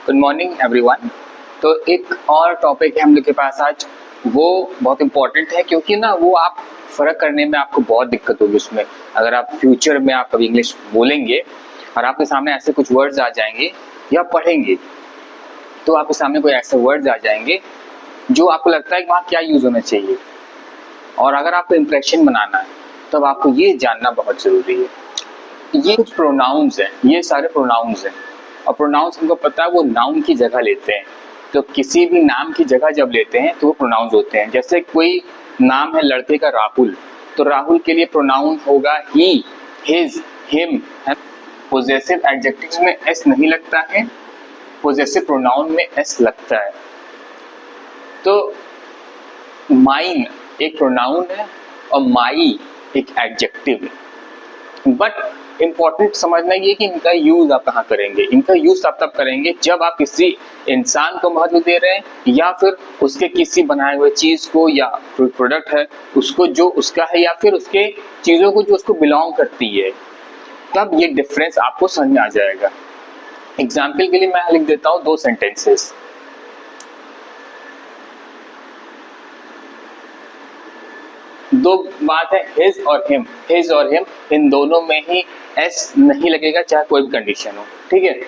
Good morning everyone. तो एक और टॉपिक है हम लोग के पास आज, वो बहुत इम्पोर्टेंट है क्योंकि ना वो आप फ़र्क करने में आपको बहुत दिक्कत होगी उसमें। अगर आप फ्यूचर में आप कभी इंग्लिश बोलेंगे और आपके सामने ऐसे कुछ वर्ड्स आ जाएंगे या पढ़ेंगे तो आपके सामने कोई ऐसे वर्ड्स आ जाएंगे जो आपको लगता है कि वहाँ क्या यूज़ होना चाहिए, और अगर आपको इम्प्रेशन बनाना है तब आपको ये जानना बहुत ज़रूरी है। ये कुछ प्रोनाउंस हैं, ये सारे प्रोनाउंस हैं, और प्रोनाउंस हमको पता है वो नाउन की जगह लेते हैं। तो किसी भी नाम की जगह जब लेते हैं तो वो प्रोनाउंस होते हैं। जैसे कोई नाम है लड़के का राहुल, तो राहुल के लिए प्रोनाउन होगा ही, हिज, हिम। पोजेसिव एडजेक्टिव्स में एस नहीं लगता है, पोजेसिव प्रोनाउन में एस लगता है। तो माइन एक प्रोनाउन है और माई एक एडजेक्टिव है। बट इम्पॉर्टेंट समझना ये कि इनका यूज आप कहाँ करेंगे। इनका यूज आप तब करेंगे जब आप किसी इंसान को महत्व दे रहे हैं या फिर उसके किसी बनाए हुए चीज को या प्रोडक्ट है उसको जो उसका है, या फिर उसके चीजों को जो उसको बिलोंग करती है, तब ये डिफरेंस आपको समझ में आ जाएगा। एग्जाम्पल के लिए मैं लिख देता हूँ 2 सेंटेंसेस। दो बात है हिज और हिम। हिज और हिम इन दोनों में ही एस नहीं लगेगा चाहे कोई भी कंडीशन हो, ठीक है।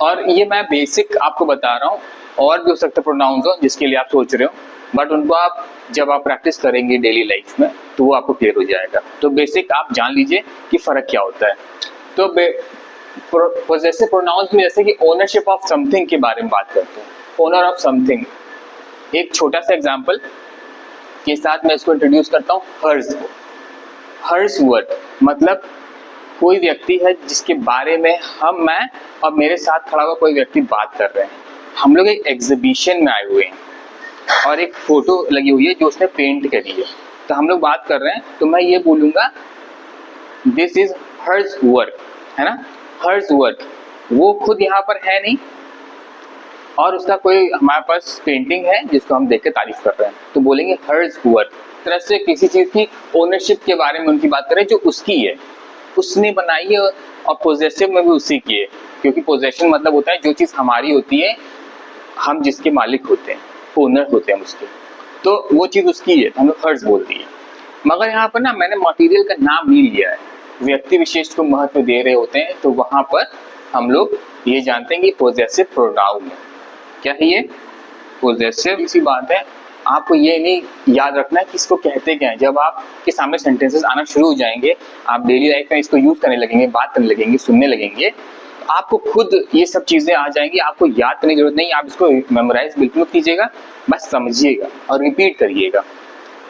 और ये मैं बेसिक आपको बता रहा हूँ, और भी हो सकता है प्रोनाउंस हो जिसके लिए आप सोच रहे हो, बट उनको आप जब आप प्रैक्टिस करेंगे डेली लाइफ में तो वो आपको क्लियर हो जाएगा। तो बेसिक आप जान लीजिए कि फर्क क्या होता है। तो पोजेसिव प्रोनाउंस में जैसे कि ओनरशिप ऑफ समथिंग के बारे में बात करते हैं, ओनर ऑफ समथिंग। एक छोटा सा एग्जाम्पल के साथ मैं इसको इंट्रोड्यूस करता हूँ, हर्ज को। हर्ज वर्ड मतलब कोई व्यक्ति है जिसके बारे में मैं और मेरे साथ खड़ा हुआ कोई व्यक्ति बात कर रहे हैं। हम लोग एक एग्जीबिशन में आए हुए हैं और एक फोटो लगी हुई है जो उसने पेंट करी है, तो हम लोग बात कर रहे हैं। तो मैं ये बोलूँगा दिस इज हर्ज वर्क, है ना। हर्ज वर्क, वो खुद यहाँ पर है नहीं और उसका कोई हमारे पास पेंटिंग है जिसको हम देख के तारीफ कर रहे हैं, तो बोलेंगे हर्ज वर्क। तरह से किसी चीज़ की ओनरशिप के बारे में उनकी बात करें जो उसकी है, उसने बनाई है, और पोजेसिव में भी उसी की है, क्योंकि पोजेशन मतलब होता है जो चीज़ हमारी होती है, हम जिसके मालिक होते हैं, ओनर होते हैं उसके, तो वो चीज़ उसकी है, हम लोग हर्ज बोलती है। मगर यहाँ पर ना मैंने मटेरियल का नाम नहीं लिया है, व्यक्ति विशेष को महत्व दे रहे होते हैं, तो वहाँ पर हम लोग ये जानते हैं कि पोजेसिव प्रोनाउन है। क्या है ये? पोजेसिव। इसी बात है, आपको ये नहीं याद रखना है कि इसको कहते क्या है। जब आपके सामने सेंटेंसेस आना शुरू हो जाएंगे, आप डेली लाइफ में इसको यूज करने लगेंगे, बात करने लगेंगे, सुनने लगेंगे, तो आपको खुद ये सब चीजें आ जाएंगी। आपको याद करने की जरूरत नहीं, आप इसको मेमोराइज बिल्कुल मत कीजिएगा, बस समझिएगा और रिपीट करिएगा।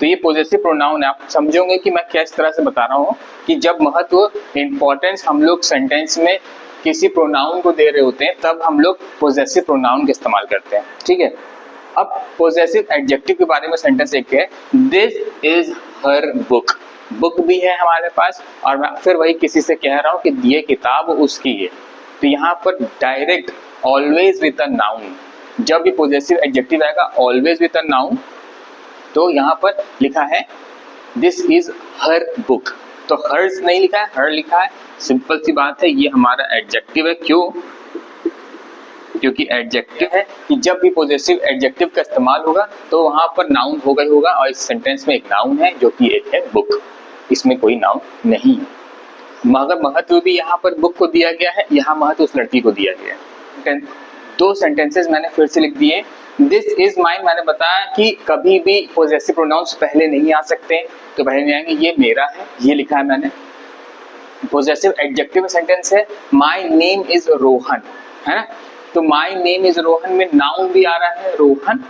तो ये पोजेसिव प्रोनाउन है। आप समझोगे कि मैं किस तरह से बता रहा हूँ कि जब महत्व, इंपॉर्टेंस हम लोग सेंटेंस में किसी प्रोनाउन को दे रहे होते हैं तब हम लोग पोजेसिव प्रोनाउन का इस्तेमाल करते हैं, ठीक है। अब पोजेसिव एडजेक्टिव के बारे में सेंटेंस एक है, this is her book. Book भी है हमारे पास, और मैं फिर वही किसी से कह रहा हूँ कि ये किताब उसकी है। तो यहाँ पर direct always with a noun, जब भी पोजेसिव एडजेक्टिव आएगा ऑलवेज विद अ नाउन, तो यहाँ पर लिखा है दिस इज हर बुक। तो हर्स नहीं लिखा है, हर लिखा है। सिंपल सी बात है, ये हमारा एडजेक्टिव है। क्यों? क्योंकि एडजेक्टिव है कि जब भी पॉजिटिव एडजेक्टिव का इस्तेमाल होगा तो वहां पर नाउन होगा ही होगा, और इस सेंटेंस में एक नाउन है जो कि एक है बुक, इसमें कोई नाउन नहीं है। मगर महत्व भी यहाँ पर बुक को दिया गया है, यहाँ महत्व उस लड़की को दिया गया है। 2 सेंटेंसेस मैंने फिर से लिख दिए। दिस इज माइन, मैंने बताया कि कभी भी पॉजिटिव प्रोनाउंस पहले नहीं आ सकते, तो पहले नहीं आएंगे। ये मेरा है, ये लिखा है मैंने। पॉजिटिव एडजेक्टिव सेंटेंस है, माई नेम इज रोहन, है ना। तो माई नेम इज रोहन में नाउन भी आ रहा है Rohan,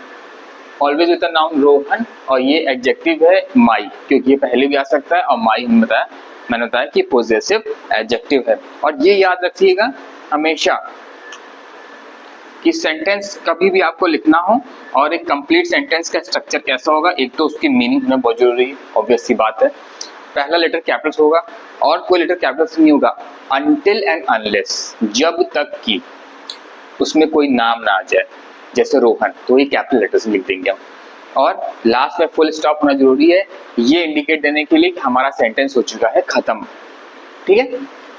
always with the noun Rohan, और ये एडजेक्टिव है माई, क्योंकि ये पहले भी आ सकता है, और माई मैंने बताया कि पॉजिटिव एडजेक्टिव है। और ये याद रखिएगा हमेशा कि सेंटेंस कभी भी आपको लिखना हो और एक कंप्लीट सेंटेंस का स्ट्रक्चर कैसा होगा, एक तो उसकी मीनिंग होना बहुत जरूरी है, ऑब्वियस सी बात है। पहला लेटर कैपिटल्स होगा और कोई लेटर कैपिटल्स नहीं होगा अनटिल एंड अनलेस, जब तक कि उसमें कोई नाम ना आ जाए, जैसे रोहन, तो ये कैपिटल लेटर से लिख देंगे हम। और लास्ट में फुल स्टॉप होना जरूरी है, ये इंडिकेट देने के लिए कि हमारा सेंटेंस हो चुका है खत्म, ठीक है।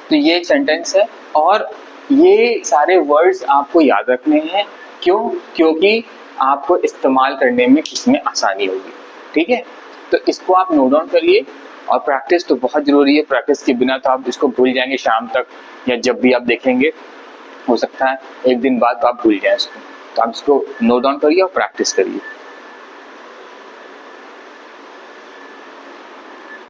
तो ये एक सेंटेंस है। और ये सारे वर्ड्स आपको याद रखने हैं। क्यों? क्योंकि आपको इस्तेमाल करने में इसमें आसानी होगी। ठीक है, तो इसको आप नोट डाउन करिए। और प्रैक्टिस तो बहुत ज़रूरी है, प्रैक्टिस के बिना तो आप इसको भूल जाएंगे शाम तक, या जब भी आप देखेंगे हो सकता है एक दिन बाद तो आप भूल जाएं इसको। तो आप इसको नोट डाउन करिए और प्रैक्टिस करिए।